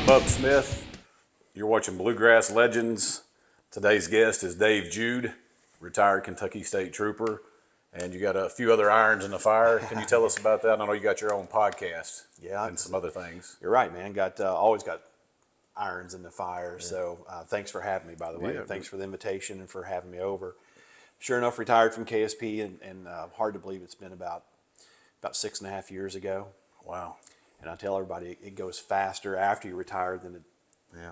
Bub Smith. You're watching Bluegrass Legends. Today's guest is Dave Jude, retired Kentucky State Trooper, and you got a few other irons in the fire. Can you tell us about that? I know you got your own podcast, and some other things. You're right, man. Always got irons in the fire. Yeah. So thanks for having me, by the way. Yeah, thanks for the invitation and for having me over. Sure enough, retired from KSP, and hard to believe it's been about 6.5 years ago. Wow. And I tell everybody it goes faster after you retire than it. Yeah.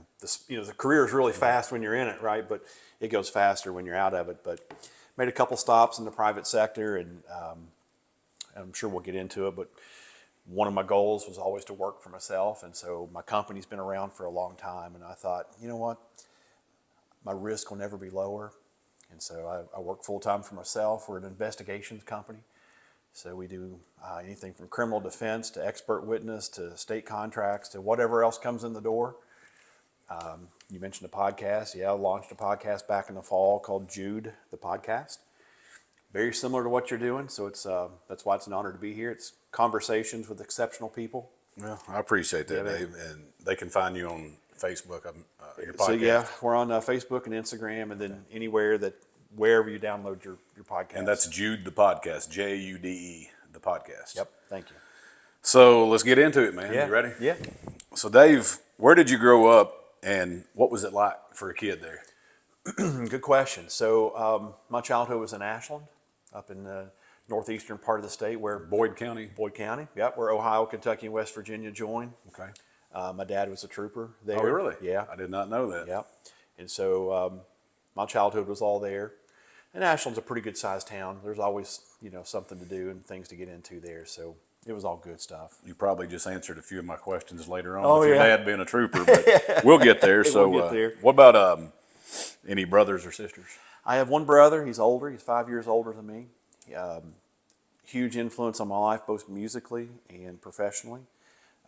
The career is really fast when you're in it, right? But it goes faster when you're out of it. But made a couple stops in the private sector, and I'm sure we'll get into it. But one of my goals was always to work for myself, and so my company's been around for a long time. And I thought, you know what, my risk will never be lower, and so I work full time for myself. We're an investigations company. So we do anything from criminal defense to expert witness to state contracts to whatever else comes in the door. You mentioned a podcast. Yeah, I launched a podcast back in the fall called Jude, the podcast. Very similar to what you're doing. So that's why it's an honor to be here. It's conversations with exceptional people. Well, I appreciate that, Dave. And they can find you on Facebook, your podcast. So yeah, we're on Facebook and Instagram, and then wherever you download your podcast. And that's Jude the podcast, Jude the podcast. Yep, thank you. So let's get into it, man. Yeah. You ready? Yeah. So Dave, where did you grow up, and what was it like for a kid there? Good question. So my childhood was in Ashland, up in the northeastern part of the state, where Boyd County. Yep, where Ohio, Kentucky, and West Virginia join. Okay. My dad was a trooper there. Oh, really? Yeah. I did not know that. Yep. And so my childhood was all there. And Ashland's a pretty good sized town. There's always, something to do and things to get into there. So it was all good stuff. You probably just answered a few of my questions later on with your dad being a trooper, but we'll get there. So we'll get there. What about any brothers or sisters? I have one brother. He's older. He's 5 years older than me. Huge influence on my life, both musically and professionally.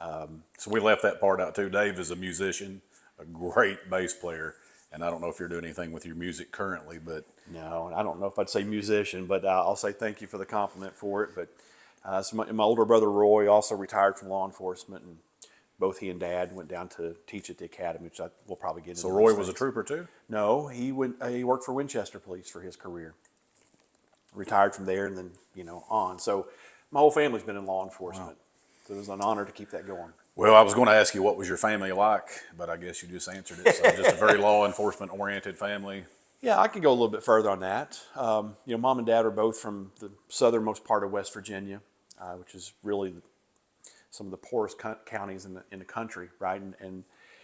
So we left that part out too. Dave is a musician, a great bass player. And I don't know if you're doing anything with your music currently, but... No, I don't know if I'd say musician, but I'll say thank you for the compliment for it. But so my older brother, Roy, also retired from law enforcement, and both he and Dad went down to teach at the academy, which we'll probably get into. So Roy was a trooper too? No, he worked for Winchester Police for his career. Retired from there and then, on. So my whole family's been in law enforcement. Wow. So it was an honor to keep that going. Well, I was going to ask you what was your family like, but I guess you just answered it. So just a very law enforcement oriented family. Yeah, I could go a little bit further on that. Mom and Dad are both from the southernmost part of West Virginia, which is really some of the poorest counties in the country, right? And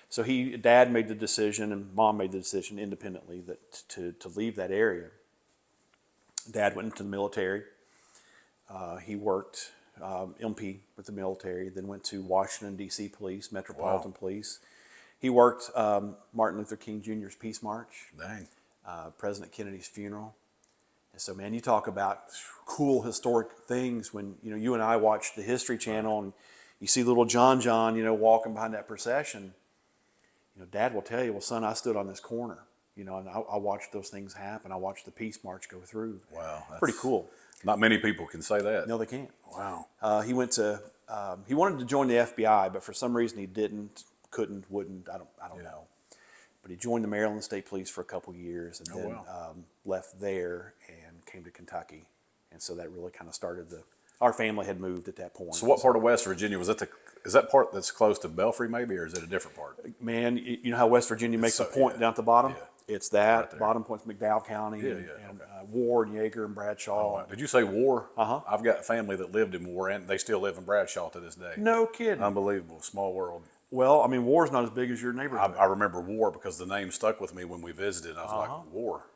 so Dad made the decision and Mom made the decision independently to leave that area. Dad went into the military. He worked MP with the military, then went to Washington, D.C. Police, Metropolitan Police. He worked Martin Luther King Jr.'s Peace March. Dang. President Kennedy's funeral. And so, man, you talk about cool historic things when, you and I watch the History Channel and you see little John, walking behind that procession. Dad will tell you, well, son, I stood on this corner, and I watched those things happen. I watched the Peace March go through. Wow. That's pretty cool. Not many people can say that. No, they can't. Wow. He wanted to join the FBI, but for some reason he couldn't, wouldn't, I don't know. But he joined the Maryland State Police for a couple years and then left there and came to Kentucky. And so that really kind of started our family had moved at that point. So what part of West Virginia is that part that's close to Belfry maybe, or is it a different part? Man, you know how West Virginia makes a point down at the bottom? Yeah. It's that. Right, bottom point's McDowell County and Ward, Yeager, and Bradshaw. Oh, did you say War? Uh-huh. I've got family that lived in War, and they still live in Bradshaw to this day. No kidding. Unbelievable. Small world. Well, War's not as big as your neighborhood. I remember War because the name stuck with me when we visited. I was like, War.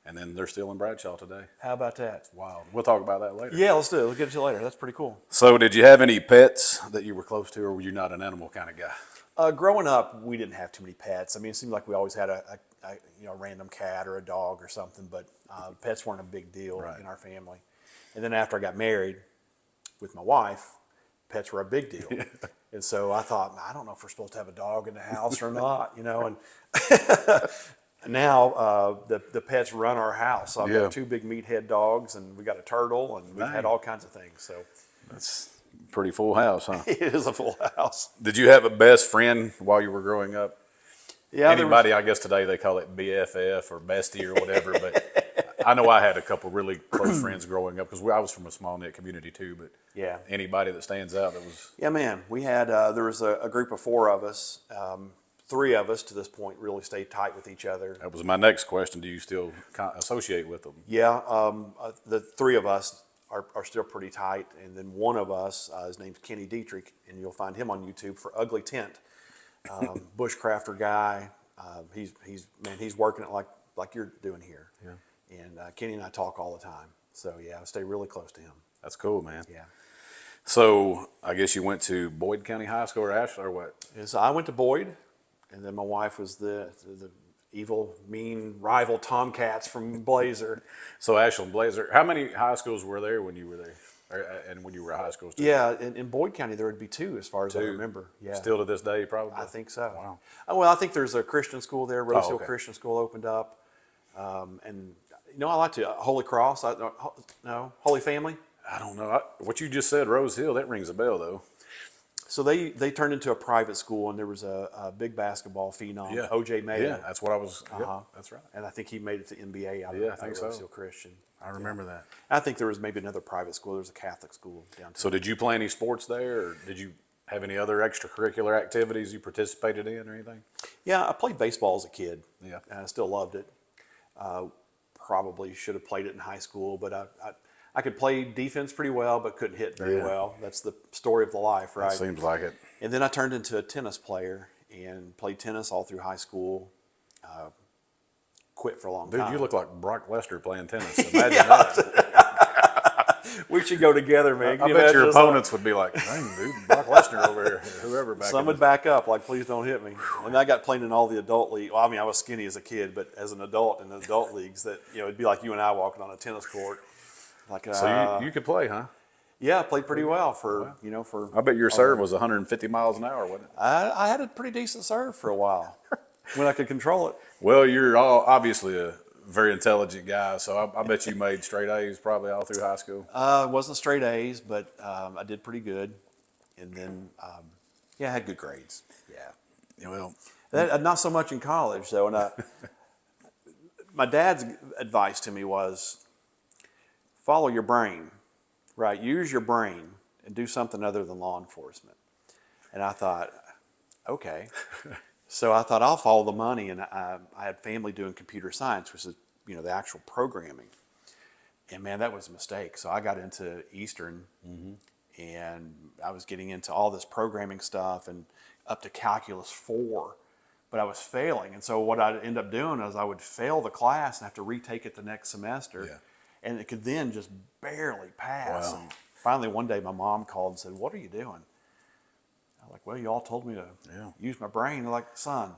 And then they're still in Bradshaw today. How about that? It's wild. We'll talk about that later. Yeah, let's do it. We'll get to it later. That's pretty cool. So did you have any pets that you were close to, or were you not an animal kind of guy? Growing up, we didn't have too many pets. It seemed like we always had a random cat or a dog or something, but pets weren't a big deal in our family. And then after I got married with my wife, pets were a big deal. And so I thought, I don't know if we're supposed to have a dog in the house or not, and now the pets run our house. So I've got two big meathead dogs, and we got a turtle, and we've had all kinds of things. So Pretty full house, huh? It is a full house. Did you have a best friend while you were growing up? Yeah, Anybody, I guess today they call it BFF or bestie or whatever, but I know I had a couple really close friends growing up because I was from a small knit community too. But yeah, anybody that stands out that was yeah, man. We had there was a group of four of us. Three of us to this point really stayed tight with each other. that was my next question. Do you still associate with them? Yeah, the three of us are still pretty tight, and then one of us, his name's Kenny Dietrich, and you'll find him on YouTube for Ugly Tent. Bushcrafter guy. He's working it like you're doing here. Yeah. And Kenny and I talk all the time. So yeah, I stay really close to him. That's cool, man. Yeah. So I guess you went to Boyd County High School or Ashland or what? And so I went to Boyd, and then my wife was the evil, mean rival Tomcats from Blazer. So Ashland Blazer. How many high schools were there when you were there? And when you were a high school student? Yeah, in Boyd County there would be two, as far as I remember. Yeah, Still to this day, probably. I think so. Wow. Well, I think there's a Christian school there. Rose Hill okay. Christian School opened up, and I like to Holy Cross. No, Holy Family. I don't know. What you just said, Rose Hill, that rings a bell though. So they turned into a private school, and there was a big basketball phenom, Yeah. O.J. Mayo. Yeah, that's what I was. Yep, Uh-huh. that's right. And I think he made it to NBA out Yeah, I of think Rose so. Hill Christian. I remember that. I think there was maybe another private school. There was a Catholic school downtown. So did you play any sports there, or did you have any other extracurricular activities you participated in or anything? Yeah, I played baseball as a kid. Yeah. And I still loved it. Probably should have played it in high school, but I could play defense pretty well, but couldn't hit very Yeah. well. That's the story of the life, right? Seems like it. And then I turned into a tennis player and played tennis all through high school. Quit for a long Dude, time. you look like Brock Lesnar playing tennis. Imagine that. We should go together, man. I bet your opponents would be like, dang, dude, Brock Lesnar over here. Whoever back Some in would the- back up, like, please don't hit me. And I got playing in all the adult league. Well, I mean, I was skinny as a kid, but as an adult in the adult leagues, that it'd be like you and I walking on a tennis court. Like, So you could play, huh? yeah, I played pretty well for. I bet your serve was 150 miles an hour, wasn't it? I had a pretty decent serve for a while when I could control it. Well, you're obviously a very intelligent guy, so I bet you made straight A's probably all through high school. It wasn't straight A's, but I did pretty good. And then, I had good grades. Yeah. Well, Not so much in college, though. And my dad's advice to me was follow your brain, right? Use your brain and do something other than law enforcement. And I thought, okay. So I thought I'll follow the money, and I had family doing computer science, which is the actual programming. And man, that was a mistake. So I got into Eastern, and I was getting into all this programming stuff and up to Calculus 4, but I was failing. And so what I'd end up doing is I would fail the class and have to retake it the next semester, and it could then just barely pass. Wow. And finally, one day, my mom called and said, "What are you doing?" I was like, "Well, you all told me to use my brain." They're like, "Son,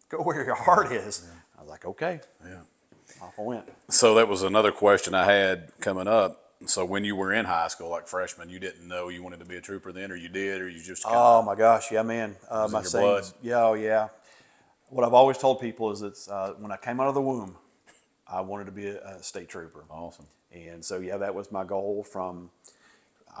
go where your heart is." I was like, "Okay." yeah. Off I went. So that was another question I had coming up. So when you were in high school, like freshman, you didn't know you wanted to be a trooper then, or you did, or you just kinda, Oh my gosh, yeah, man. My in your sayings, yeah. What I've always told people is that when I came out of the womb, I wanted to be a state trooper. Awesome. And so, that was my goal from,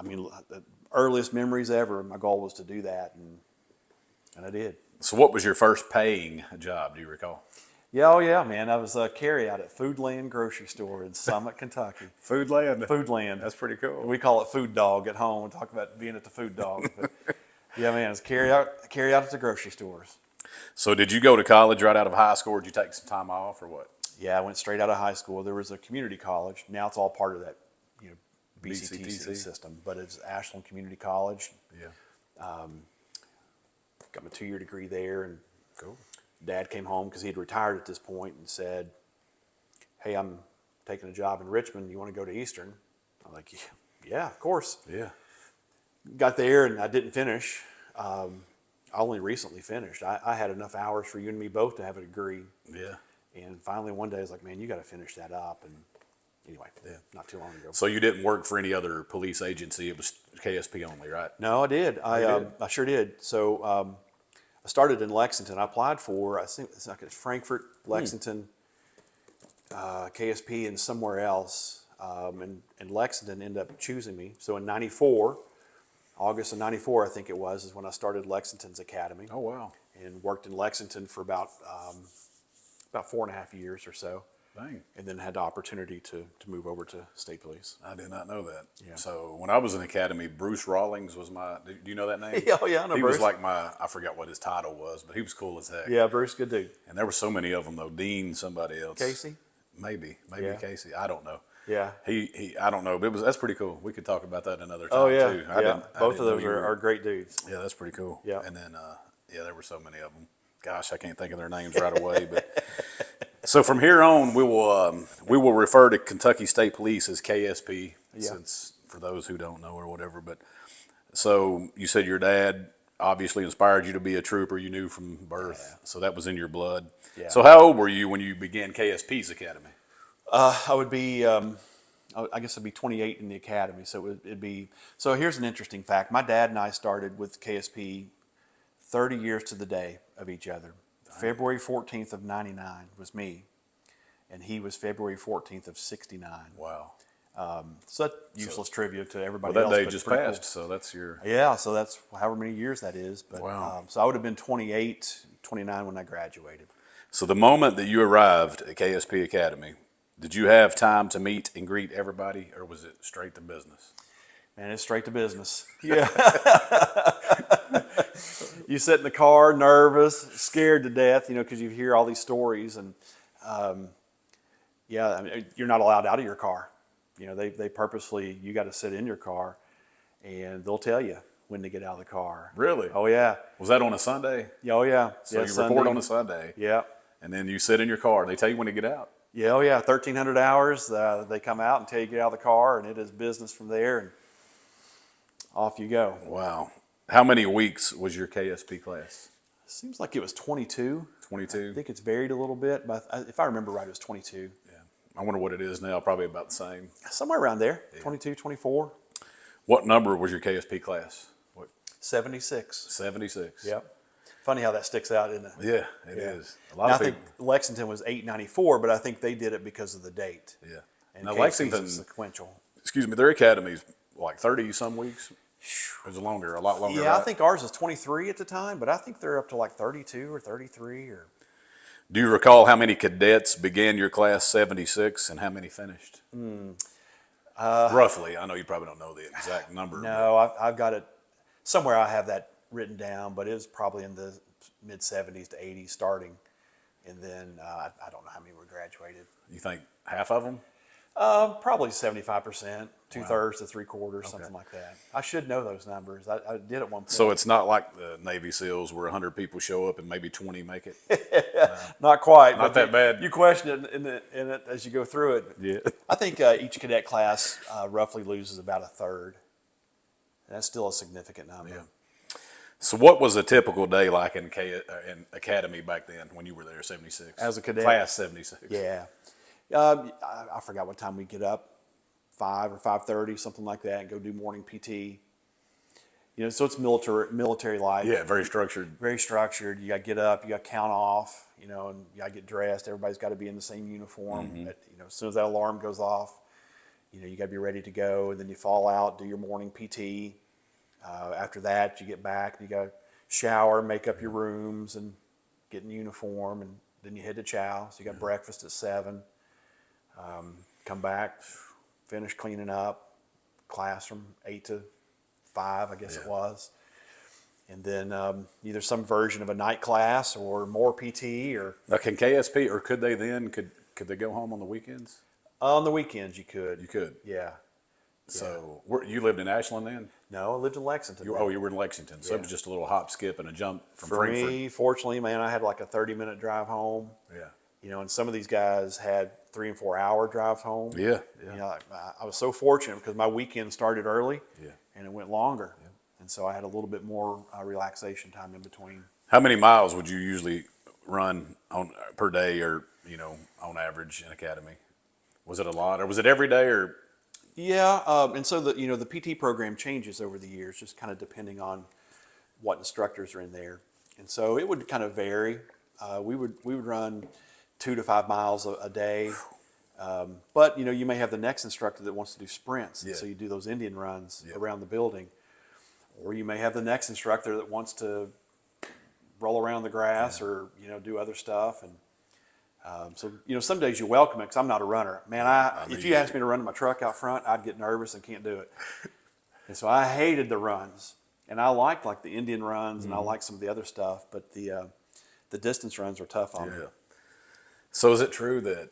the earliest memories ever. My goal was to do that, and I did. So what was your first paying job? Do you recall? Yeah, man. I was a carry out at Foodland grocery store in Summit, Kentucky. Foodland. Foodland. That's pretty cool. We call it Food Dog at home. We talk about being at the Food Dog. But yeah, man, it's carry out at the grocery stores. So did you go to college right out of high school, or did you take some time off, or what? Yeah, I went straight out of high school. There was a community college. Now it's all part of that, BCTC BCTC system. But it's Ashland Community College. Yeah. Got my 2-year degree there, and Cool. Dad came home because he'd retired at this point and said, "Hey, I'm taking a job in Richmond. You want to go to Eastern?" I'm like, "Yeah, of course." Yeah. Got there and I didn't finish. I only recently finished. I had enough hours for you and me both to have a degree. Yeah. And finally one day I was like, "Man, you got to finish that up." And anyway, not too long ago. So you didn't work for any other police agency. It was KSP only, right? No, I did. I sure did. So I started in Lexington. I applied for, I think it's like Frankfort, Lexington, KSP, and somewhere else. And Lexington ended up choosing me. So in '94, August of '94, I think it was, is when I started Lexington's Academy. Oh, wow. And worked in Lexington for about 4.5 years or so. Dang. And then had the opportunity to move over to state police. I did not know that. Yeah. So when I was in Academy, Bruce Rawlings was do you know that name? Oh, yeah, I know He Bruce. was like I forgot what his title was, but he was cool as heck. Yeah, Bruce, good dude. And there were so many of them, though. Dean, somebody else. Casey? Maybe Yeah. Casey. I don't know. Yeah. I don't know. But that's pretty cool. We could talk about that another time, Oh, yeah. too. Both of those are great dudes. Yeah, that's pretty cool. Yeah. And then, there were so many of them. Gosh, I can't think of their names right away. But so from here on, we will refer to Kentucky State Police as KSP, since for those who don't know or whatever. But so you said your dad obviously inspired you to be a trooper. You knew from birth, so that was in your blood. Yeah. So how old were you when you began KSP's Academy? I would be, I guess I'd be 28 in the academy. So it'd be, so here's an interesting fact. My dad and I started with KSP 30 years to the day of each other. February 14th of 99 was me, and he was February 14th of 69. Wow. So that's useless trivia to everybody Well, else. that day but just pretty passed, cool. so that's your... Yeah, so that's however many years that is. But, Wow. So I would have been 28, 29 when I graduated. So the moment that you arrived at KSP Academy, did you have time to meet and greet everybody, or was it straight to business? Man, it's straight to business. Yeah. You sit in the car, nervous, scared to death, because you hear all these stories, and I mean, you're not allowed out of your car. They purposely, you got to sit in your car, and they'll tell you when to get out of the car. Really? Oh yeah. Was that on a Sunday? Oh yeah. So Yeah, you Sunday. report on a Sunday, Yeah. and then you sit in your car. They tell you when to get out. Yeah. Oh yeah. 1,300 hours. They come out and tell you to get out of the car, and it is business from there, and off you go. Wow. How many weeks was your KSP class? Seems like it was 22. 22? I think it's varied a little bit, but if I remember right, it was 22. Yeah. I wonder what it is now. Probably about the same. Somewhere around there, 22, 24. What number was your KSP class? What? 76. 76. Yep. Funny how that sticks out, isn't it? Yeah, it is. A lot Now, of I people. think Lexington was 894, but I think they did it because of the date. Yeah. And Now KC's Lexington, is sequential. excuse me, their academy's like 30 some weeks. It was longer, a lot longer. Yeah, right? I think ours was 23 at the time, but I think they're up to like 32 or 33 or. Do you recall how many cadets began your class 76 and how many finished? Roughly. I know you probably don't know the exact number. No, I've got it somewhere. I have that written down, but it was probably in the mid 70s to 80s starting, and then I don't know how many were graduated. You think half of them? Probably 75%, 2/3 to 3/4, something like that. I should know those numbers. I did at one point. So it's not like the Navy SEALs where 100 people show up and maybe 20 make it? Not quite. Not but that bad. You question it in it as you go through it. Yeah. I think each cadet class roughly loses about a third. That's still a significant number. Yeah. So what was a typical day like in Academy back then when you were there, 76? As a cadet? Class 76. Yeah. I forgot what time we get up, 5 or 5:30, something like that, and go do morning PT. So it's military life. Yeah, very structured. Very structured. You got to get up, you got to count off, and you got to get dressed. Everybody's got to be in the same uniform. As soon as that alarm goes off, you got to be ready to go. And then you fall out, do your morning PT. After that, you get back, you got to shower, make up your rooms, and get in uniform, and then you head to chow. So you got breakfast at 7. Come back, finish cleaning up, class from 8 to 5, I guess it was. And then either some version of a night class or more PT or. Now, can KSP, or could they could they go home on the weekends? On the weekends, you could. You could. Yeah. So you lived in Ashland then? No, I lived in Lexington. You were in Lexington. So it was just a little hop, skip, and a jump from For Frankfort. me, fortunately, man, I had like a 30-minute drive home. Yeah. And some of these guys had 3 and 4 hour drives home. Yeah. I was so fortunate because my weekend started early. Yeah. And it went longer. Yeah. And so I had a little bit more relaxation time in between. How many miles would you usually run per day, or on average in Academy? Was it a lot, or was it every day, or? Yeah, and so the PT program changes over the years, just kind of depending on what instructors are in there, and so it would kind of vary. We would run 2 to 5 miles a day, but you may have the next instructor that wants to do sprints, so you do those Indian runs around the building. or you may have the next instructor that wants to roll around the grass or, do other stuff. And so, some days you welcome it because I'm not a runner. Man, if you asked me to run in my truck out front, I'd get nervous and can't do it. And so I hated the runs. And I liked like the Indian runs and I liked some of the other stuff, but the distance runs were tough on me. So is it true that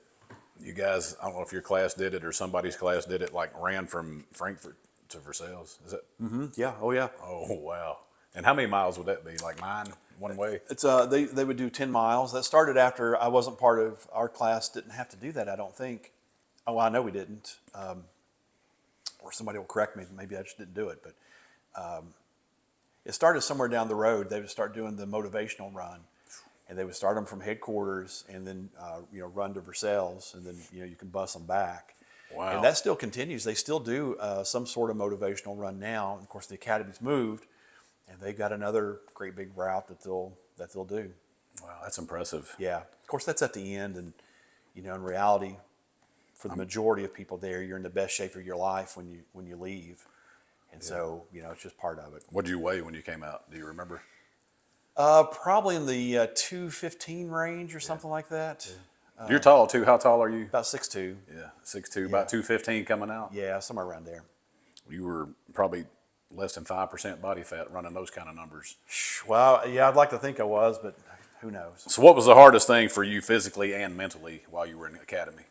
you guys, I don't know if your class did it or somebody's class did it, like ran from Frankfurt to Versailles? Is it? Mm-hmm. Yeah. Oh, yeah. Oh, wow. And how many miles would that be? Like 9 one way? It's they would do 10 miles. That started after I wasn't part of our class. Didn't have to do that, I don't think. Oh, I know we didn't. Or somebody will correct me. Maybe I just didn't do it. But it started somewhere down the road. They would start doing the motivational run. And they would start them from headquarters and then, run to Versailles. And then, you can bus them back. Wow. And that still continues. They still do some sort of motivational run now. And of course, the academy's moved. And they've got another great big route that they'll do. Wow, that's impressive. Yeah. Of course, that's at the end. And, in reality, for the majority of people there, you're in the best shape of your life when you leave. And so, it's just part of it. What did you weigh when you came out? Do you remember? Probably in the 215 range or something like that. You're tall too. How tall are you? About 6'2". Yeah, 6'2", about 215 coming out. Yeah, somewhere around there. You were probably less than 5% body fat running those kind of numbers. Well, yeah, I'd like to think I was, but who knows? So what was the hardest thing for you physically and mentally while you were in the academy?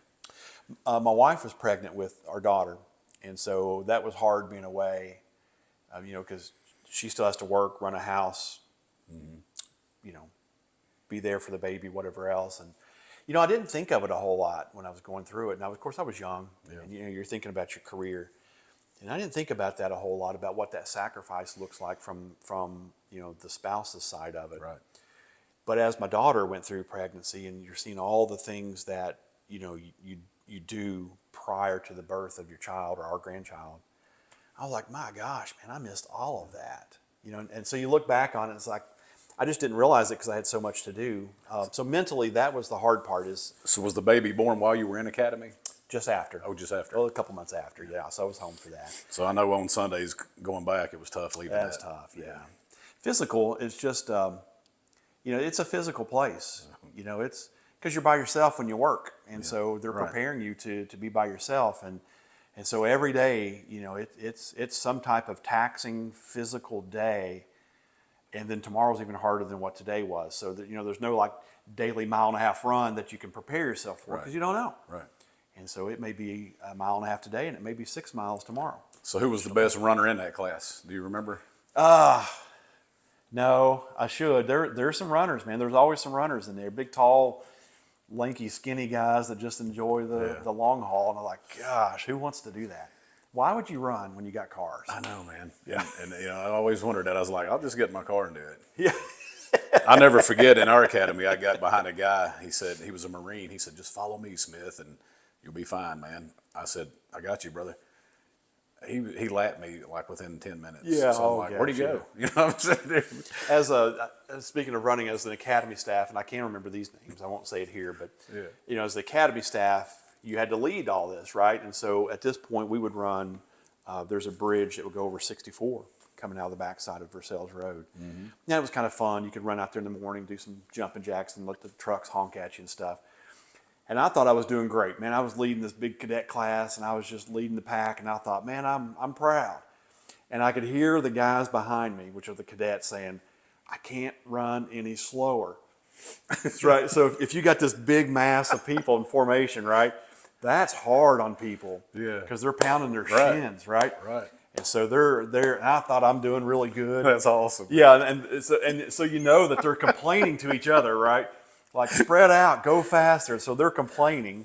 My wife was pregnant with our daughter, and so that was hard being away, because she still has to work, run a house, be there for the baby, whatever else. And, I didn't think of it a whole lot when I was going through it. Now, of course, I was young, and, you're thinking about your career. And I didn't think about that a whole lot, about what that sacrifice looks like from the spouse's side of it. Right. But as my daughter went through pregnancy, and you're seeing all the things that, you do prior to the birth of your child or our grandchild, I was like, my gosh, man, I missed all of that. And so you look back on it, it's like, I just didn't realize it because I had so much to do. So mentally, that was the hard part. So was the baby born while you were in academy? Just after. Oh, just after. Well, a couple months after, yeah. So I was home for that. So I know on Sundays going back, it was tough leaving That's that. tough, yeah. Physical is just, it's a physical place. It's because you're by yourself when you work. And so they're preparing you to be by yourself. And so every day, it's some type of taxing physical day. And then tomorrow's even harder than what today was. So that, there's no like daily 1.5 mile run that you can prepare yourself for because you don't know. Right. And so it may be 1.5 miles today and it may be 6 miles tomorrow. So who was the best runner in that class? Do you remember? No, I should. There's some runners, man. There's always some runners in there. Big, tall, lanky, skinny guys that just enjoy the long haul. And I'm like, gosh, who wants to do that? Why would you run when you got cars? I know, man. Yeah. And I always wondered that. I was like, I'll just get in my car and do it. Yeah. I'll never forget in our academy, I got behind a guy. He said, he was a Marine. He said, just follow me, Smith, and you'll be fine, man. I said, I got you, brother. He lapped me like within 10 minutes. Yeah. So I'm like, where'd he go? You know what I'm saying? Speaking of running as an academy staff, and I can't remember these names, I won't say it here, but as the academy staff, you had to lead all this, right? And so at this point, we would run. There's a bridge that would go over 64 coming out of the backside of Versailles Road. Mm-hmm. Yeah, it was kind of fun. You could run out there in the morning, do some jumping jacks, and let the trucks honk at you and stuff. And I thought I was doing great, man. I was leading this big cadet class, and I was just leading the pack. And I thought, man, I'm proud. And I could hear the guys behind me, which are the cadets, saying, I can't run any slower. Right. So if you got this big mass of people in formation, right, that's hard on people. Yeah. Because they're pounding their shins, right? Right. And so they're. And I thought I'm doing really good. That's awesome. Yeah, and so that they're complaining to each other, right? Like, spread out, go faster. So they're complaining,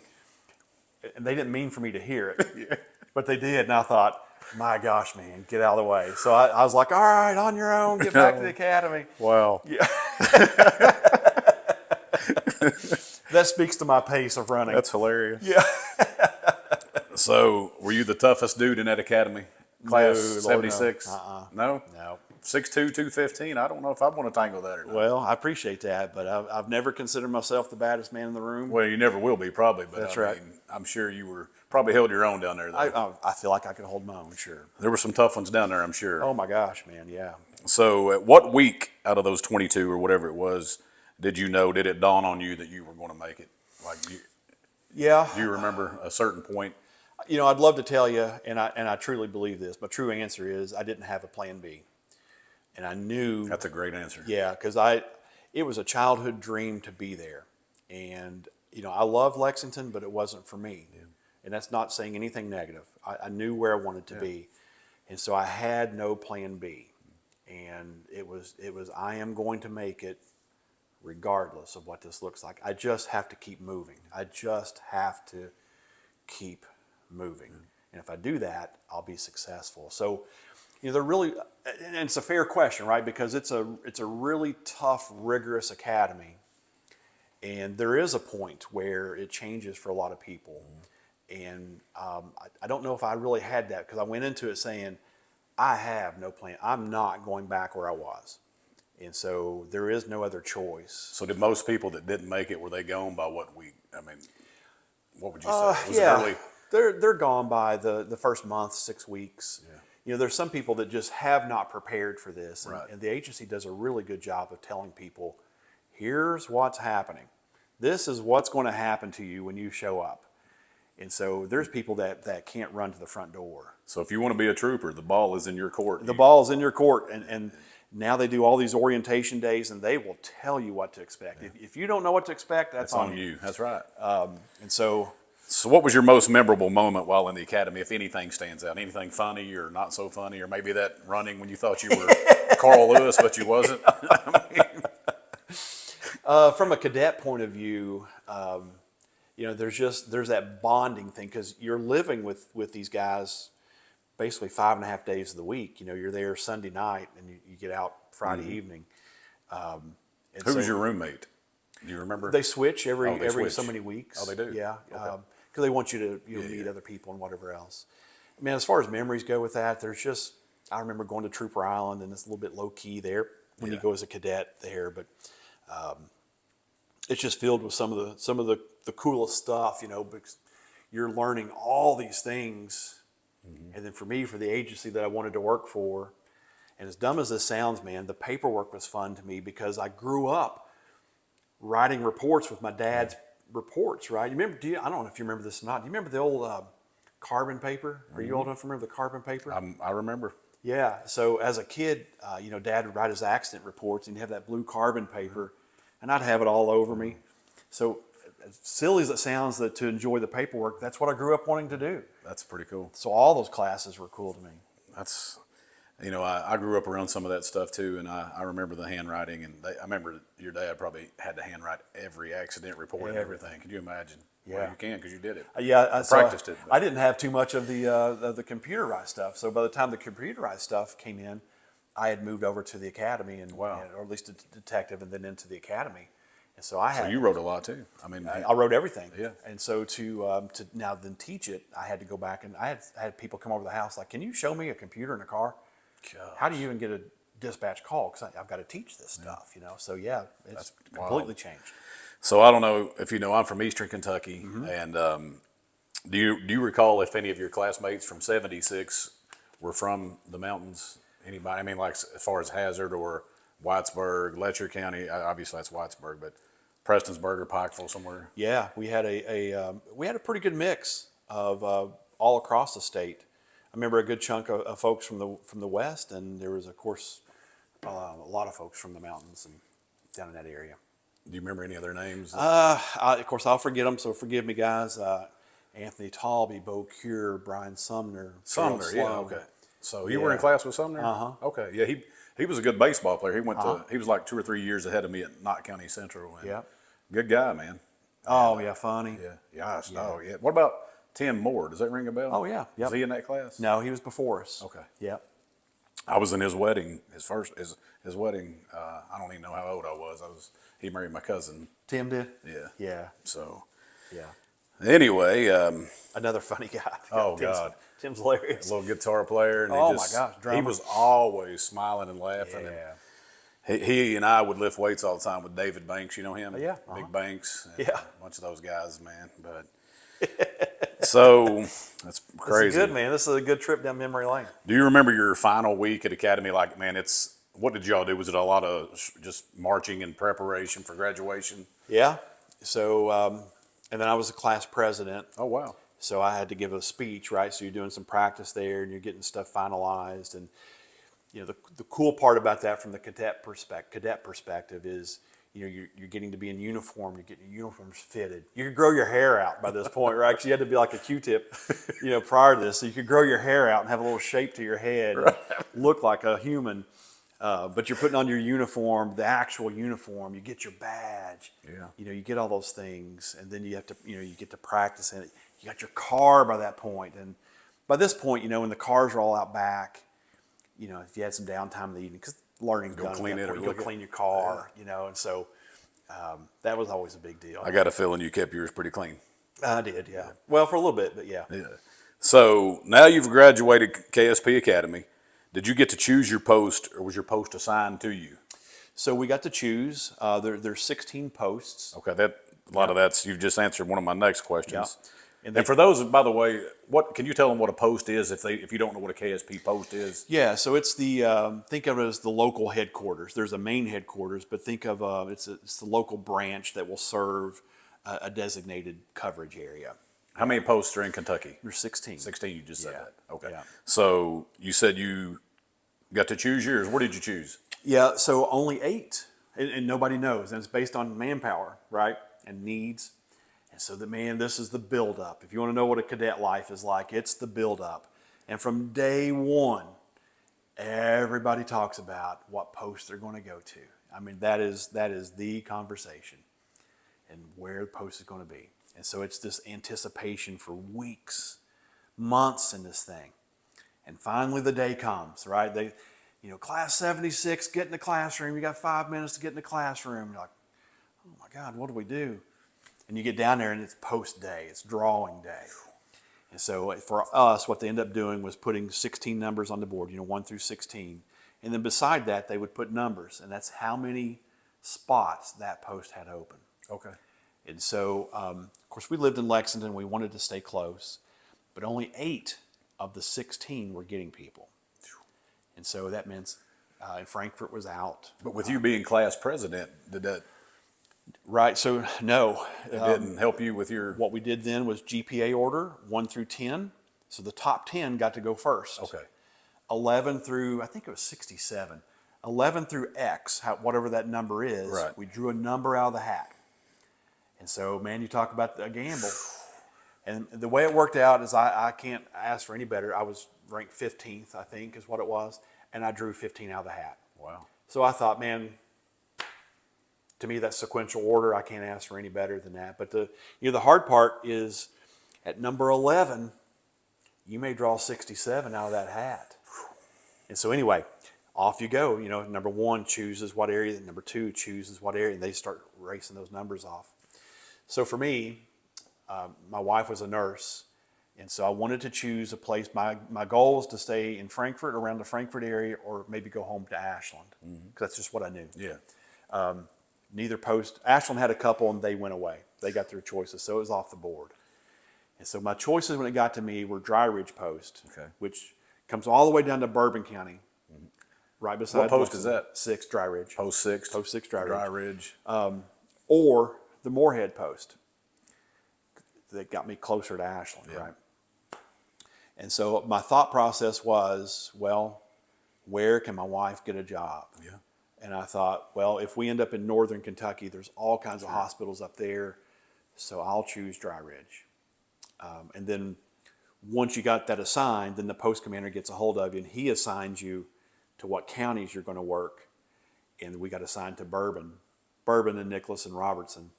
and they didn't mean for me to hear it, but they did. And I thought, my gosh, man, get out of the way. So I was like, all right, on your own, get back to the academy. Wow. Yeah. That speaks to my pace of running. That's hilarious. Yeah. So were you the toughest dude in that academy? Class No, Lord, 76? no. No? No. 6'2", 215. I don't know if I want to tangle that or not. Well, I appreciate that, but I've never considered myself the baddest man in the room. Well, you never will be, probably. But That's I right. mean, I'm sure you were probably held your own down there, though. I feel like I could hold my own, sure. There were some tough ones down there, I'm sure. Oh my gosh, man, yeah. So, at what week out of those 22 or whatever it was, did it dawn on you that you were going to make it? Like, Yeah. do you remember a certain point? You know, I'd love to tell you, and I truly believe this. My true answer is I didn't have a plan B, and I knew. That's a great answer. Yeah, because it was a childhood dream to be there, and you know, I love Lexington, but it wasn't for me, and that's not saying anything negative. I knew where I wanted to be, and so I had no plan B, and it was I am going to make it, regardless of what this looks like. I just have to keep moving. I just have to keep moving. And if I do that, I'll be successful. So, you know, they're really, and it's a fair question, right? Because it's a really tough, rigorous academy. And there is a point where it changes for a lot of people. And I don't know if I really had that, because I went into it saying, I have no plan. I'm not going back where I was. And so there is no other choice. So, did most people that didn't make it, were they gone by what week? I mean, what would you say? Was it early? They're gone by the first month, 6 weeks. Yeah. You know, there's some people that just have not prepared for this, and the agency does a really good job of telling people, here's what's happening. This is what's going to happen to you when you show up. And so there's people that can't run to the front door. So if you want to be a trooper, the ball is in your court. The ball is in your court, and now they do all these orientation days, and they will tell you what to expect. Yeah. If you don't know what to expect, that's on you. That's right. And so what was your most memorable moment while in the academy, if anything stands out? Anything funny or not so funny, or maybe that running when you thought you were Carl Lewis, but you wasn't? From a cadet point of view, you know, there's that bonding thing, because you're living with these guys basically 5.5 days of the week. You know, you're there Sunday night and you get out Friday evening. Who was your roommate? Do you remember? They switch every so many weeks. Oh, they do? Yeah. Okay. Because they want you to meet other people and whatever else. I mean, as far as memories go with that, I remember going to Trooper Island, and it's a little bit low key there when you go as a cadet there, but it's just filled with some of the coolest stuff, you know, because you're learning all these things. And then for me, for the agency that I wanted to work for, and as dumb as this sounds, man, the paperwork was fun to me because I grew up writing reports with my dad's reports, right? You remember? I don't know if you remember this or not. Do you remember the old carbon paper? Are you old enough to remember the carbon paper? I remember. Yeah. So as a kid, you know, Dad would write his accident reports, and he'd have that blue carbon paper, and I'd have it all over me. So as silly as it sounds, that to enjoy the paperwork, that's what I grew up wanting to do. That's pretty cool. So all those classes were cool to me. That's, you know, I grew up around some of that stuff too, and I remember the handwriting, and I remember your dad probably had to handwrite every accident report and everything. Could you imagine? Yeah, well, you can, because you did it. Yeah, I practiced it. But I didn't have too much of the computerized stuff. So by the time the computerized stuff came in, I had moved over to the academy, and or at least a detective, and then into the academy. And so I had. So you wrote a lot too. I mean, I wrote everything. Yeah. And so to now then teach it, I had to go back, and I had people come over to the house like, can you show me a computer in a car? Gosh. How do you even get a dispatch call? Because I've got to teach this stuff, you know. So yeah, it's completely changed. So I don't know if you know, I'm from Eastern Kentucky, and do you recall if any of your classmates from '76 were from the mountains? Anybody? I mean, like as far as Hazard or Whitesburg, Letcher County. Obviously, that's Whitesburg, but Prestonsburg or Pikeville somewhere. Yeah, we had a pretty good mix of all across the state. I remember a good chunk of folks from the west, and there was, of course, a lot of folks from the mountains and down in that area. Do you remember any other names? Of course, I'll forget them, so forgive me, guys. Anthony Talby, Bo Cure, Brian Sumner. Sumner, yeah, okay. So you were in class with Sumner? Uh-huh. Okay, yeah, he was a good baseball player. He went to he was like 2 or 3 years ahead of me at Knott County Central. And good guy, man. Oh yeah, funny. Yeah, oh yeah. What about Tim Moore? Does that ring a bell? Oh yeah, Was he in that class? No, he was before us. Okay. Yep. I was in his wedding. His wedding. I don't even know how old I was. He married my cousin. Tim did. Yeah. Yeah. So. Yeah. Anyway, Another funny guy. oh Tim's, God, Tim's hilarious. little guitar player, and Oh he my just gosh, he drummer. was always smiling and laughing, Yeah. and he and I would lift weights all the time with David Banks. You know him? Oh, yeah. Big Banks. And Yeah. a bunch of those guys, man. But so that's crazy. This is good, man. This is a good trip down memory lane. Do you remember your final week at Academy? Like, man, what did y'all do? Was it a lot of just marching and preparation for graduation? Yeah. So, and then I was a class president. Oh, wow. So I had to give a speech, right? So you're doing some practice there and you're getting stuff finalized. And, you know, the cool part about that from the cadet perspective is, you know, you're getting to be in uniform, you're getting your uniforms fitted. You could grow your hair out by this point, right? Because you had to be like a Q-tip, you know, prior to this. So you could grow your hair out and have a little shape to your head, and look like a human. But you're putting on your uniform, the actual uniform. You get your badge. Yeah. You know, you get all those things, and then you have to, you know, you get to practice in it. You got your car by that point, and by this point, you know, when the cars are all out back, you know, if you had some downtime in the evening, because learning Go clean it or you look go at- clean your car, you know, and so that was always a big deal. I got a feeling you kept yours pretty clean. I did, yeah. Well, for a little bit, but yeah. Yeah. So now you've graduated KSP Academy. Did you get to choose your post, or was your post assigned to you? So we got to choose. There's 16 posts. Okay, a lot of that's you've just answered one of my next questions. Yeah. And for those, by the way, what can you tell them what a post is if you don't know what a KSP post is? Yeah, so it's the think of it as the local headquarters. There's a main headquarters, but think of it's the local branch that will serve a designated coverage area. How many posts are in Kentucky? There's 16. 16, you just said Yeah. that. Okay. Yeah. So you said you got to choose yours. What did you choose? Yeah, so only 8, and nobody knows, and it's based on manpower, right, and needs. And so this is the build-up. If you want to know what a cadet life is like, it's the build-up. And from day one, everybody talks about what post they're going to go to. I mean, that is the conversation, and where the post is going to be. And so it's this anticipation for weeks, months in this thing. And finally the day comes, right? Class 76, get in the classroom. You got 5 minutes to get in the classroom. You're like, oh my God, what do we do? And you get down there and it's post day, it's drawing day. And so for us, what they ended up doing was putting 16 numbers on the board, 1 through 16. And then beside that, they would put numbers, and that's how many spots that post had open. Okay. And so, of course, we lived in Lexington. We wanted to stay close, but only 8 of the 16 were getting people. And so that meant Frankfurt was out. But with you being class president, did that Right, so no. it didn't help you with your? What we did then was GPA order 1 through 10. So the top 10 got to go first. Okay. 11 through, I think it was 67. 11 through X, whatever that number is, Right. we drew a number out of the hat. And so, man, you talk about a gamble. And the way it worked out is I can't ask for any better. I was ranked 15th, I think, is what it was. And I drew 15 out of the hat. Wow. So I thought, man, to me, that's sequential order. I can't ask for any better than that. But the hard part is at number 11, you may draw 67 out of that hat. And so anyway, off you go. Number 1 chooses what area, number 2 chooses what area, and they start racing those numbers off. So for me, my wife was a nurse, and so I wanted to choose a place. My goal was to stay in Frankfurt, around the Frankfurt area, or maybe go home to Ashland, because that's just what I knew. Yeah. Neither post. Ashland had a couple, and they went away. They got their choices, so it was off the board. And so my choices when it got to me were Dry Ridge Post, Okay. which comes all the way down to Bourbon County, right beside. What post is that? 6 Dry Ridge. Post 6. Post 6 Dry Ridge. Dry Ridge. Or the Moorhead Post. That got me closer to Ashland, Yeah. right? And so my thought process was, well, where can my wife get a job? Yeah. And I thought, well, if we end up in northern Kentucky, there's all kinds of hospitals up there, so I'll choose Dry Ridge. And then once you got that assigned, then the post commander gets a hold of you, and he assigns you to what counties you're going to work. And we got assigned to Bourbon and Nicholas and Robertson.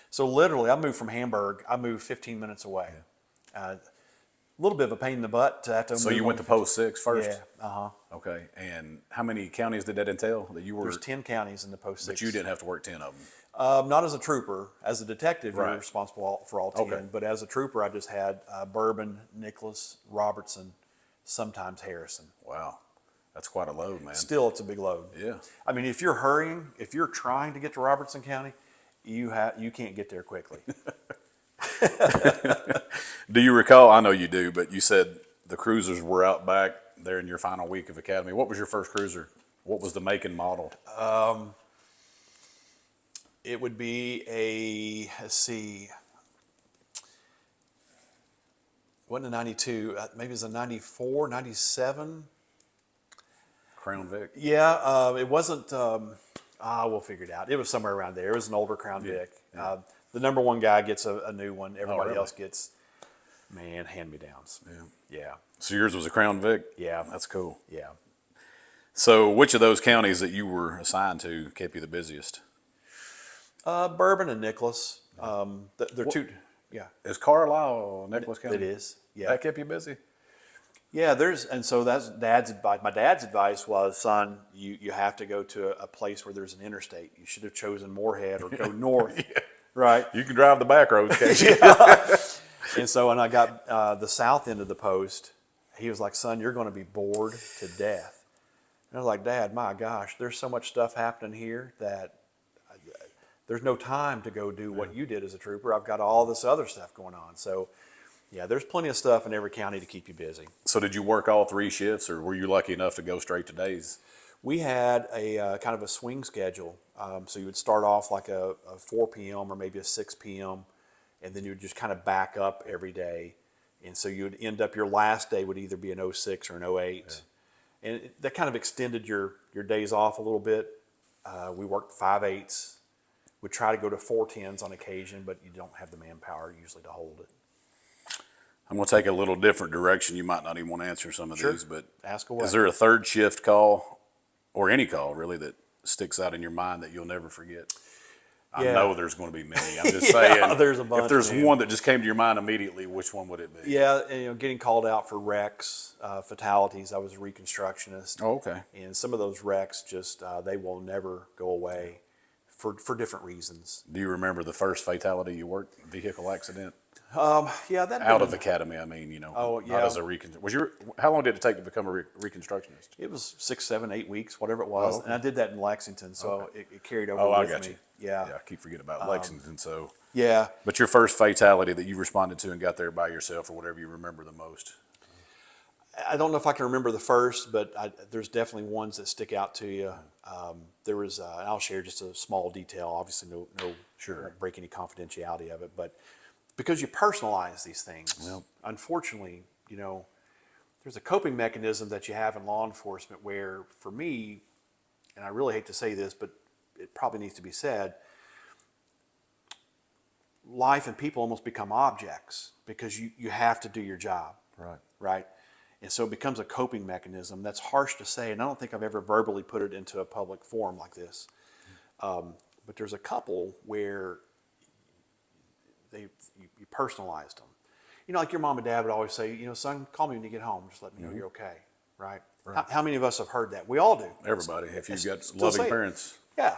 So literally, I moved from Hamburg. I moved 15 minutes away. A little bit of a pain in the butt to have to So move you went to on. post 6 first? Yeah, Okay. And how many counties did that entail that you were? There's 10 counties in the post 6. But you didn't have to work 10 of them. Not as a trooper. As a detective, Right. you're responsible for all 10. Okay. But as a trooper, I just had Bourbon, Nicholas, Robertson, sometimes Harrison. Wow. That's quite a load, man. Still, it's a big load. Yeah. I mean, if you're hurrying, if you're trying to get to Robertson County, you can't get there quickly. Do you recall, I know you do, but you said the cruisers were out back there in your final week of academy. What was your first cruiser? What was the make and model? It would be a, let's see, wasn't a 92, maybe it was a 94, 97. Crown Vic? Yeah, it wasn't, we'll figure it out. It was somewhere around there. It was an older Crown Vic. Yeah. The number one guy gets a new one. Everybody really? else gets, hand-me-downs. Yeah. So yours was a Crown Vic? Yeah. That's cool. Yeah. So which of those counties that you were assigned to kept you the busiest? Bourbon and Nicholas. They're two. Yeah. Is Carlisle Nicholas County? It is. Yeah. That kept you busy? Yeah, and so that's Dad's advice. My dad's advice was, son, you have to go to a place where there's an interstate. You should have chosen Moorhead or go north, right? You can drive the back roads, can't you? And so when I got the south end of the post, he was like, son, you're going to be bored to death. And I was like, Dad, my gosh, there's so much stuff happening here that there's no time to go do what you did as a trooper. I've got all this other stuff going on. So yeah, there's plenty of stuff in every county to keep you busy. So did you work all 3 shifts, or were you lucky enough to go straight to days? We had a kind of a swing schedule. So you would start off like a 4 p.m. or maybe a 6 p.m. and then you would just kind of back up every day. And so you would end up, your last day would either be an 06 or an 08. Yeah. And that kind of extended your days off a little bit. We worked 5/8s. We'd try to go to 4/10s on occasion, but you don't have the manpower usually to hold it. I'm going to take a little different direction. You might not even want to answer some of Sure. these, but Ask away. is there a third shift call, or any call really, that sticks out in your mind that you'll never forget? I Yeah. know there's going to be many. I'm just Yeah, saying, there's a bunch, if there's man. one that just came to your mind immediately, which one would it be? Yeah, and, getting called out for wrecks, fatalities. I was a reconstructionist. Oh, okay. And some of those wrecks just, they will never go away for different reasons. Do you remember the first fatality you worked, vehicle accident? Yeah, that Out of academy, I mean, Oh, not yeah. as a how long did it take to become a reconstructionist? It was 6, 7, 8 weeks, whatever it was. Oh, okay. And I did that in Lexington, so it carried over Oh, I with got me. you. Yeah. Yeah, I keep forgetting about Lexington, so. Yeah. But your first fatality that you responded to and got there by yourself, or whatever you remember the most? I don't know if I can remember the first, but there's definitely ones that stick out to you. There was, and I'll share just a small detail. Obviously, no, Sure. won't break any confidentiality of it, but because you personalize these things, Well. unfortunately, there's a coping mechanism that you have in law enforcement where, for me, and I really hate to say this, but it probably needs to be said, life and people almost become objects because you have to do your job. Right. Right? And so it becomes a coping mechanism. That's harsh to say, and I don't think I've ever verbally put it into a public forum like this. But there's a couple where you personalized them. Like your mom and dad would always say, son, call me when you get home. Just let me know you're okay. Right? How many of us have heard that? We all do. Everybody, if you've got Still loving say it. parents. Yeah,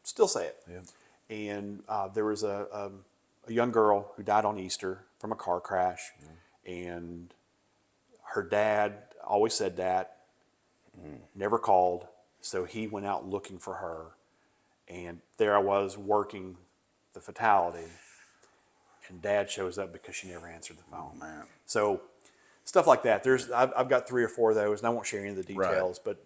still say it. Yeah. And there was a young girl who died on Easter from a car crash, and her dad always said that, never called, so he went out looking for her, and there I was working the fatality, and Dad shows up because she never answered the phone. Oh, man. So stuff like that. I've got 3 or 4 of those, and I won't share any of the details, but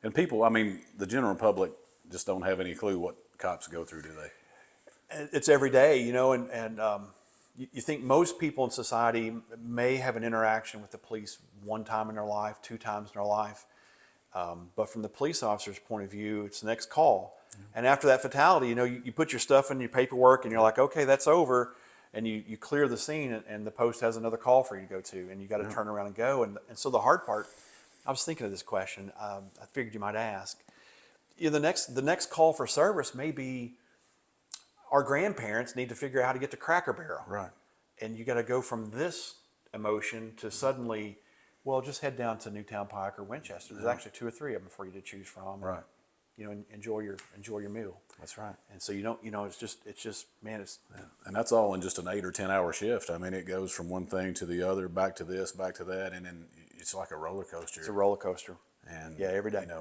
And people, I mean, the general public just don't have any clue what cops go through, do they? it's every day, and you think most people in society may have an interaction with the police 1 time in their life, 2 times in their life. But from the police officer's point of view, it's the next call. And after that fatality, you put your stuff in your paperwork and you're like, okay, that's over. And you clear the scene and the post has another call for you to go to, and you got to turn around and go. And so the hard part, I was thinking of this question. I figured you might ask. The next call for service may be, our grandparents need to figure out how to get to Cracker Barrel. Right. And you got to go from this emotion to suddenly, well, just head down to Newtown Pike or Winchester. There's actually 2 or 3 of them for you to choose from. Right. enjoy your meal. That's right. And so you don't, it's just, man, And that's all in just an 8 or 10 hour shift. I mean, it goes from one thing to the other, back to this, back to that, and then it's like a roller coaster. it's a roller coaster. And Yeah, every day. And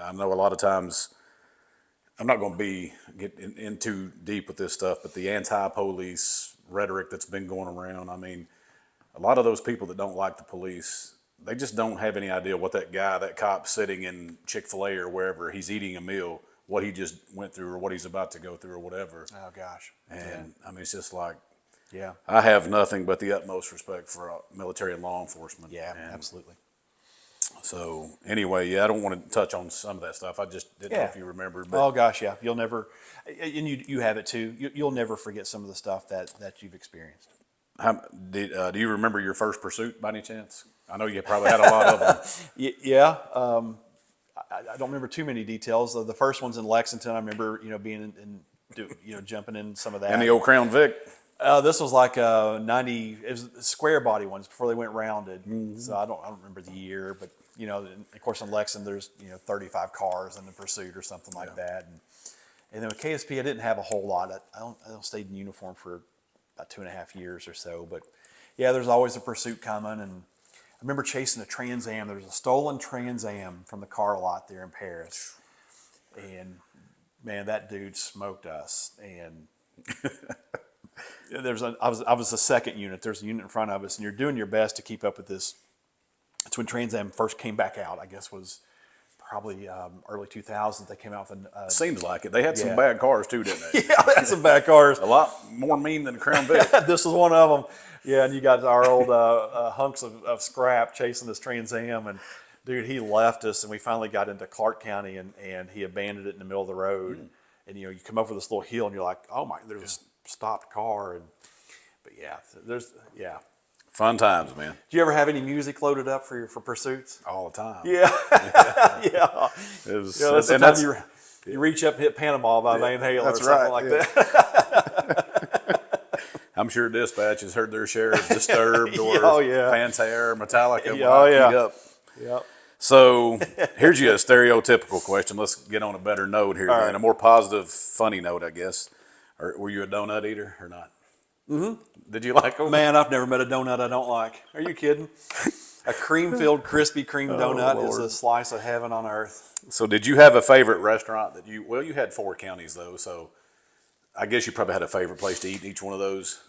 I know a lot of times, I'm not going to get in too deep with this stuff, but the anti-police rhetoric that's been going around. I mean, a lot of those people that don't like the police, they just don't have any idea what that cop sitting in Chick-fil-A or wherever, he's eating a meal, what he just went through or what he's about to go through or whatever. Oh gosh. And I mean, it's just like, Yeah. I have nothing but the utmost respect for military and law enforcement. Yeah, And absolutely. so anyway, yeah, I don't want to touch on some of that stuff. I just didn't know if you remembered. But Oh gosh, yeah. You'll never, and you have it too. You'll never forget some of the stuff that you've experienced. do you remember your first pursuit by any chance? I know you probably had a lot of them. Yeah. I don't remember too many details. The first one's in Lexington. I remember, being jumping in some of that. And the old Crown Vic. This was like 90. It was square body ones before they went rounded. Mm-hmm. So I don't remember the year, but of course in Lexington there's 35 cars in the pursuit or something like that. And then with KSP I didn't have a whole lot. I stayed in uniform for about 2.5 years or so. But yeah, there's always a pursuit coming. And I remember chasing a Trans Am. There was a stolen Trans Am from the car lot there in Paris. And man, that dude smoked us. And I was the second unit. There's a unit in front of us, and you're doing your best to keep up with this. It's when Trans Am first came back out. I guess was probably early 2000s. They came out with Seems like it. They had some bad cars too, didn't they? Yeah, they had some bad cars. A lot more mean than the Crown Vic. This was one of them. Yeah, and you got our old hunks of scrap chasing this Trans Am, and dude, he left us, and we finally got into Clark County, and he abandoned it in the middle of the road. Mm. And you come up with this little hill, and you're like, oh my, there's a stopped car. But yeah. Fun times, man. Do you ever have any music loaded up for pursuits? All the time. Yeah. Yeah. Sometimes you reach up and hit Panama by Van Halen or something like that. I'm sure dispatch has heard their share of Disturbed or Pantera, Metallica. Yep. So here's your stereotypical question. Let's get on a better note here, then. A more positive, funny note, I guess. Were you a donut eater or not? Mm-hmm. Did you like them? Man, I've never met a donut I don't like. Are you kidding? A cream-filled Krispy Kreme donut is a slice of heaven on earth. So did you have a favorite restaurant that you had 4 counties though, so I guess you probably had a favorite place to eat in each one of those.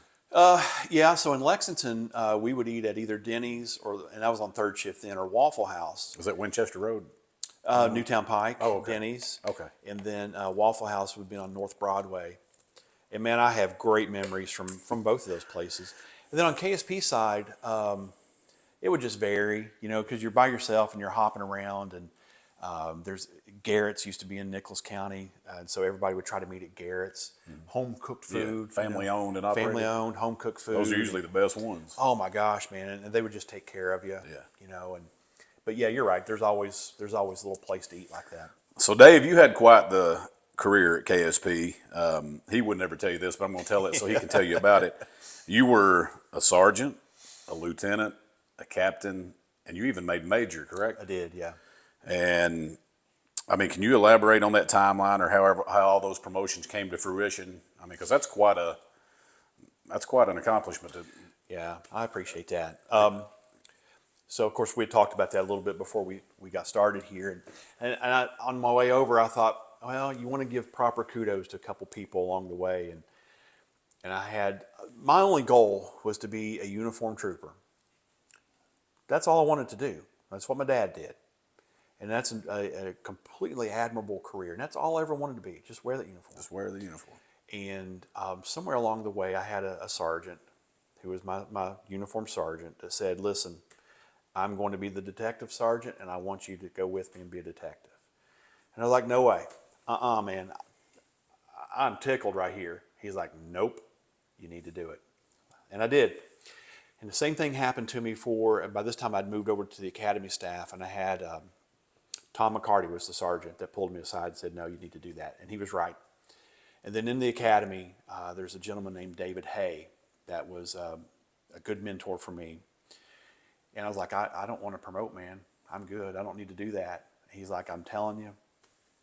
Yeah, so in Lexington, we would eat at either Denny's and I was on third shift then, or Waffle House. Was that Winchester Road? Newtown Pike, okay. Denny's. Okay. And then Waffle House would be on North Broadway. And man, I have great memories from both of those places. And then on KSP side, it would just vary, because you're by yourself and you're hopping around. And there's Garrett's used to be in Nicholas County, and so everybody would try to meet at Garrett's. Home cooked food, family owned and operated. Family owned, home cooked food. Those are usually the best ones. Oh my gosh, man! And they would just take care of you. Yeah. But yeah, you're right. There's always a little place to eat like that. So Dave, you had quite the career at KSP. He would never tell you this, but I'm going to tell it so he can tell you about it. You were a sergeant, a lieutenant, a captain, and you even made major, correct? I did, yeah. And I mean, can you elaborate on that timeline or how all those promotions came to fruition? I mean, because that's quite an accomplishment. Yeah, I appreciate that. So of course we had talked about that a little bit before we got started here, and on my way over I thought, well, you want to give proper kudos to a couple people along the way, and I had my only goal was to be a uniformed trooper. That's all I wanted to do. That's what my dad did. And that's a completely admirable career. And that's all I ever wanted to be, just wear the uniform. Just wear the uniform. And somewhere along the way, I had a sergeant who was my uniform sergeant that said, listen, I'm going to be the detective sergeant, and I want you to go with me and be a detective. And I was like, no way. Man, I'm tickled right here. He's like, nope, you need to do it. And I did. And the same thing happened to me by this time I'd moved over to the academy staff, and I had Tom McCarty was the sergeant that pulled me aside and said, no, you need to do that. And he was right. And then in the academy, there's a gentleman named David Hay that was a good mentor for me. And I was like, I don't want to promote, man. I'm good. I don't need to do that. He's like, I'm telling you,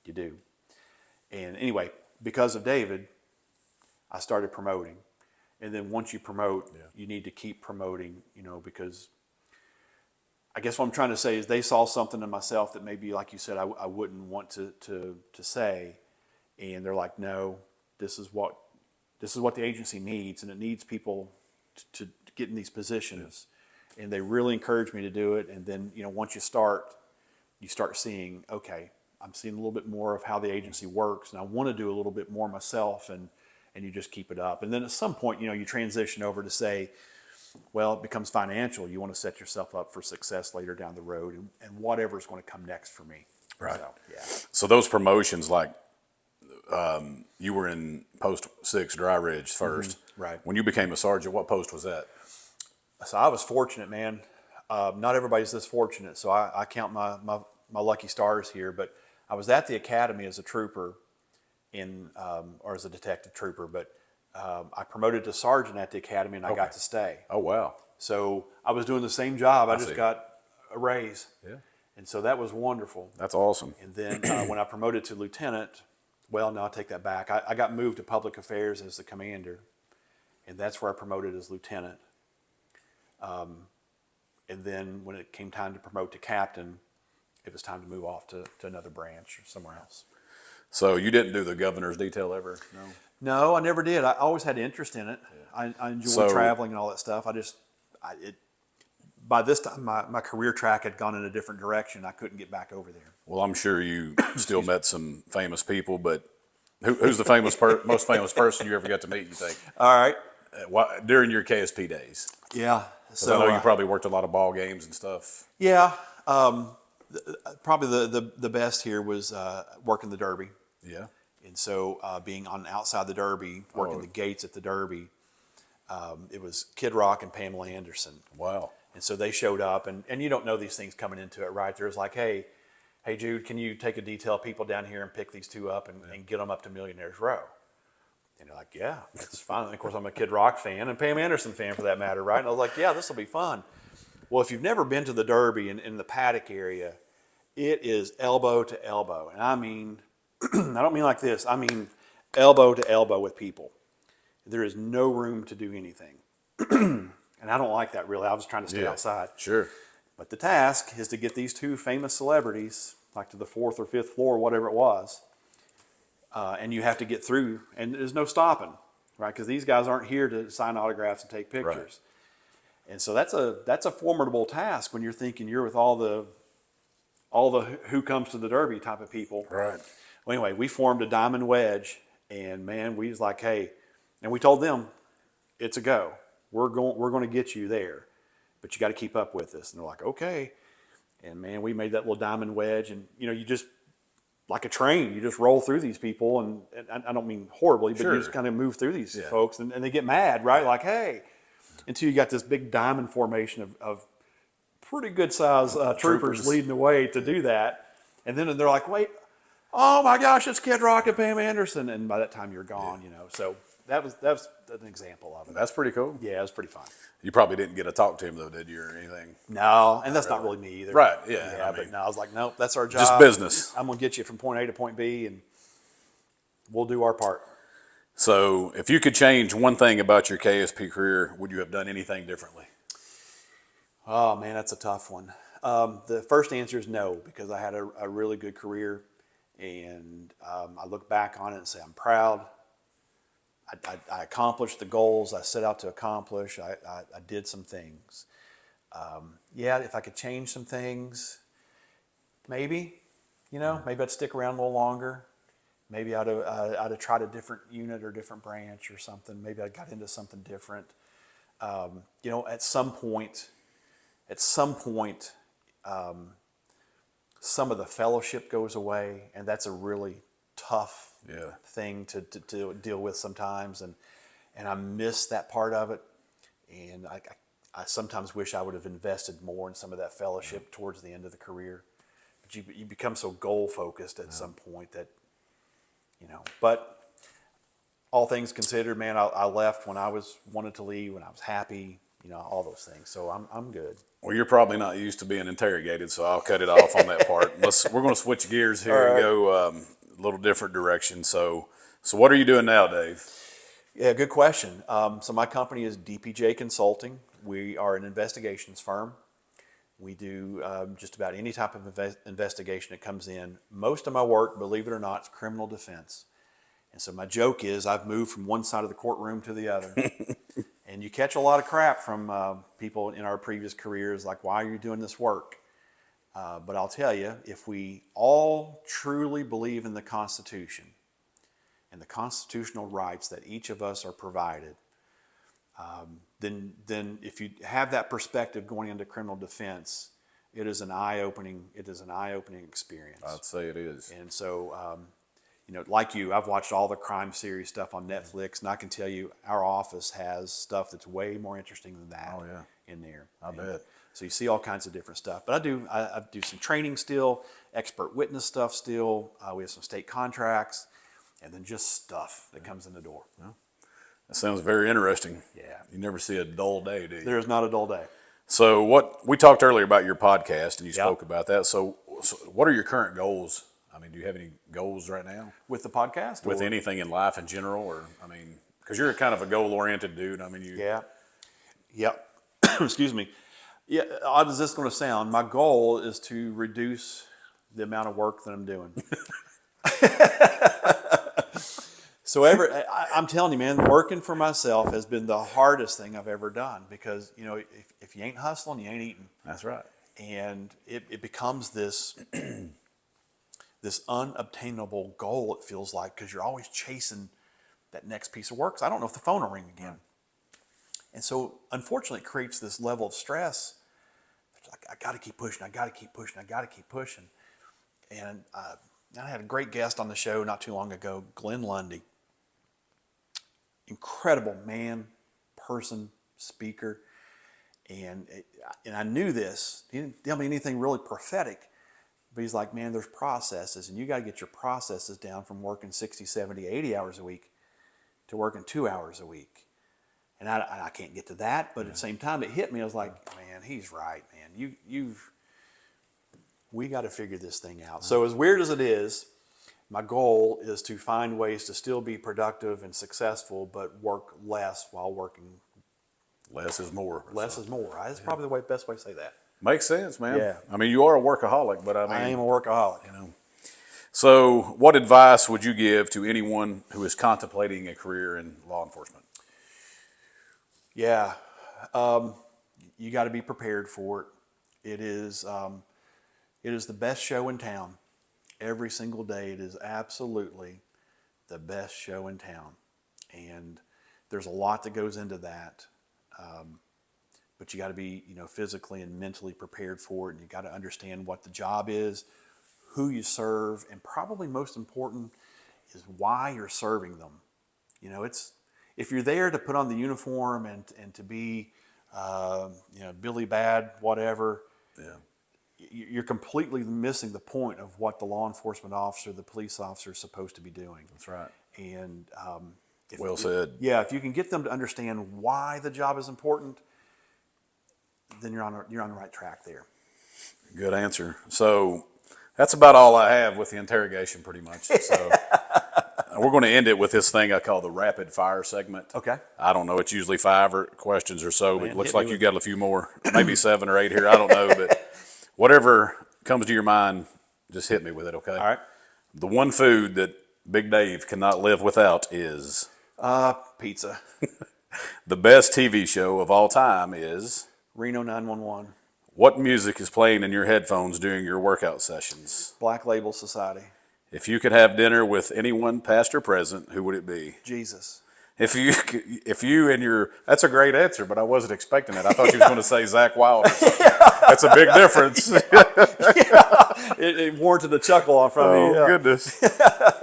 You do. And anyway, because of David, I started promoting. And then once you promote, you need to keep promoting, because I guess what I'm trying to say is they saw something in myself that maybe, like you said, I wouldn't want to say. And they're like, no, this is what the agency needs, and it needs people to get in these positions. And they really encouraged me to do it. And then, once you start seeing, okay, I'm seeing a little bit more of how the agency works, and I want to do a little bit more myself, and you just keep it up. And then at some point, you transition over to say, well, it becomes financial. You want to set yourself up for success later down the road, and whatever's going to come next for me. Right. So, yeah. So those promotions, like you were in Post 6 Dry Ridge first. Right. When you became a sergeant, what post was that? So I was fortunate, man. Not everybody's this fortunate, so I count my lucky stars here. But I was at the academy as a trooper, or as a detective trooper. But I promoted to sergeant at the academy, and I got to stay. Oh, wow. So I was doing the same job. I just see. got a raise. Yeah. And so that was wonderful. That's awesome. And then when I promoted to lieutenant, well, no, I'll take that back. I got moved to public affairs as the commander, and that's where I promoted as lieutenant. And then when it came time to promote to captain, it was time to move off to another branch or somewhere else. So you didn't do the governor's detail ever? No. No, I never did. I always had interest in it. Yeah. I enjoyed traveling and all that stuff. By this time, my career track had gone in a different direction. I couldn't get back over there. Well, I'm sure you still met some famous people, but who's the most famous person you ever got to meet, you think? All right. During your KSP days? Yeah. So I know you probably worked a lot of ball games and stuff. Yeah. Probably the best here was working the Derby. Yeah. And so being on outside the Derby, working the gates at the Derby, it was Kid Rock and Pamela Anderson. Wow. And so they showed up, and you don't know these things coming into it, right? There's like, hey, Jude, can you take a detail of people down here and pick these two up and get them up to Millionaires Row? And you're like, yeah, that's fine. And of course, I'm a Kid Rock fan and Pam Anderson fan for that matter, right? And I was like, yeah, this will be fun. Well, if you've never been to the Derby in the paddock area, it is elbow to elbow. And I mean, I don't mean like this. I mean elbow to elbow with people. There is no room to do anything. And I don't like that, really. I was trying to stay outside. Sure. But the task is to get these two famous celebrities, like to the 4th or 5th floor, whatever it was, and you have to get through, and there's no stopping, right? Because these guys aren't here to sign autographs and take pictures. Right. And so that's a formidable task when you're thinking you're with all the who comes to the Derby type of people. Right. Well, anyway, we formed a diamond wedge, and man, we was like, hey, and we told them, it's a go. We're going to get you there, but you got to keep up with us. And they're like, okay. And man, we made that little diamond wedge, and you just like a train, you just roll through these people, and I don't mean horribly, but you just kind of move through these folks, and they get mad, right? Like, hey, until you got this big diamond formation of pretty good size troopers leading the way to do that, and then they're like, wait, oh my gosh, it's Kid Rock and Pam Anderson, and by that time you're gone, So that was an example of it. That's pretty cool. Yeah, it was pretty fun. You probably didn't get to talk to him though, did you, or anything? No, and that's not really me either. Right, yeah. Yeah, but no, I was like, nope, that's our job. Just business. I'm going to get you from point A to point B, and we'll do our part. So if you could change one thing about your KSP career, would you have done anything differently? Oh, man, that's a tough one. The first answer is no, because I had a really good career, and I look back on it and say I'm proud. I accomplished the goals I set out to accomplish. I did some things. If I could change some things, maybe, maybe I'd stick around a little longer. Maybe I'd have tried a different unit or different branch or something. Maybe I got into something different. At some point, some of the fellowship goes away, and that's a really tough thing to deal with sometimes, and I miss that part of it, and I sometimes wish I would have invested more in some of that fellowship towards the end of the career, but you become so goal focused at some point that, but all things considered, man, I left when I wanted to leave, when I was happy, all those things. So I'm good. Well, you're probably not used to being interrogated, so I'll cut it off on that part. We're going to switch gears here and go a little different direction. So what are you doing now, Dave? Yeah, good question. So my company is DPJ Consulting. We are an investigations firm. We do just about any type of investigation that comes in. Most of my work, believe it or not, is criminal defense. And so my joke is I've moved from one side of the courtroom to the other. And you catch a lot of crap from people in our previous careers, like, why are you doing this work? But I'll tell you, if we all truly believe in the Constitution and the constitutional rights that each of us are provided, then if you have that perspective going into criminal defense, it is an eye-opening experience. I'd say it is. And so, like you, I've watched all the crime series stuff on Netflix, and I can tell you our office has stuff that's way more interesting than that in there. I bet. So you see all kinds of different stuff. But I do some training still, expert witness stuff still. We have some state contracts, and then just stuff that comes in the door. Yeah. That sounds very interesting. Yeah. You never see a dull day, do you? There is not a dull day. So we talked earlier about your podcast, and you spoke about that. So what are your current goals? I mean, do you have any goals right now? With the podcast? With anything in life in general? Or, I mean, because you're kind of a goal-oriented dude. I mean, Yeah. Yep. Excuse me. Yeah, odd as this is going to sound, my goal is to reduce the amount of work that I'm doing. So I'm telling you, man, working for myself has been the hardest thing I've ever done because, if you ain't hustling, you ain't eating. That's right. And it becomes this this unobtainable goal, it feels like, because you're always chasing that next piece of work. So I don't know if the phone will ring again. Right. And so, unfortunately, it creates this level of stress. It's like, I got to keep pushing, I got to keep pushing, I got to keep pushing. And I had a great guest on the show not too long ago, Glenn Lundy. Incredible man, person, speaker. And I knew this. He didn't tell me anything really prophetic. But he's like, man, there's processes, and you got to get your processes down from working 60, 70, 80 hours a week to working 2 hours a week. And I can't get to that, but at the same time, it hit me. I was like, man, he's right, man. We got to figure this thing out. So as weird as it is, my goal is to find ways to still be productive and successful, but work less while working. Less is more. Less is more. Right? That's probably the best way to say that. Makes sense, man. Yeah. I mean, you are a workaholic, but I am a workaholic. So what advice would you give to anyone who is contemplating a career in law enforcement? Yeah. You got to be prepared for it. It is the best show in town. Every single day, it is absolutely the best show in town. And there's a lot that goes into that. But you got to be, physically and mentally prepared for it. And you got to understand what the job is, who you serve, and probably most important is why you're serving them. If you're there to put on the uniform and to be, Billy Bad, whatever, you're completely missing the point of what the law enforcement officer, the police officer is supposed to be doing. That's right. And well said. If you can get them to understand why the job is important, then you're on the right track there. Good answer. So that's about all I have with the interrogation, pretty much. So we're going to end it with this thing I call the rapid fire segment. Okay. I don't know. It's usually 5 questions or so, but it looks like you got a few more, maybe 7 or 8 here. I don't know, but whatever comes to your mind, just hit me with it. Okay. All right. The one food that Big Dave cannot live without is pizza. The best TV show of all time is Reno 911. What music is playing in your headphones during your workout sessions? Black Label Society. If you could have dinner with anyone, past or present, who would it be? Jesus. That's a great answer, but I wasn't expecting it. I thought you was going to say Zach Wilder. That's a big difference. It warranted a chuckle from me. Oh, goodness.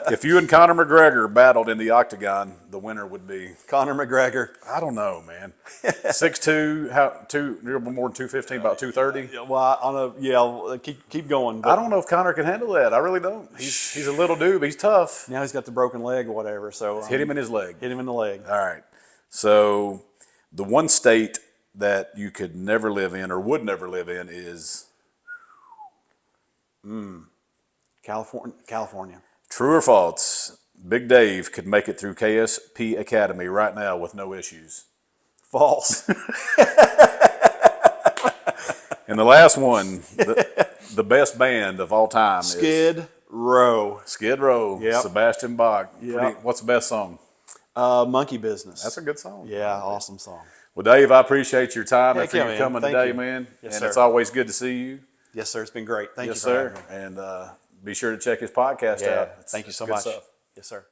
If you and Conor McGregor battled in the octagon, the winner would be? Conor McGregor. I don't know, man. 6'2", you're more than 215, about 230? Well, keep going. I don't know if Conor can handle that. I really don't. He's a little dude, but he's tough. Now he's got the broken leg or whatever. So hit him in his leg. Hit him in the leg. All right. So the one state that you could never live in or would never live in is California. true or false. Big Dave could make it through KSP Academy right now with no issues. False. And the last one, the best band of all time is Skid Row. Skid Row, Yep. Sebastian Bach. Yep. What's the best song? Monkey Business. That's a good song. Yeah, awesome song. Well, Dave, I appreciate your time and Heck for yeah, you man. coming Thank today, you. man. Yes, and sir. it's always good to see you. Yes, sir. It's been great. Thank Yes, you for sir. having me. And be sure to check his podcast Yeah, out. thank you so good much. stuff. Yes, sir.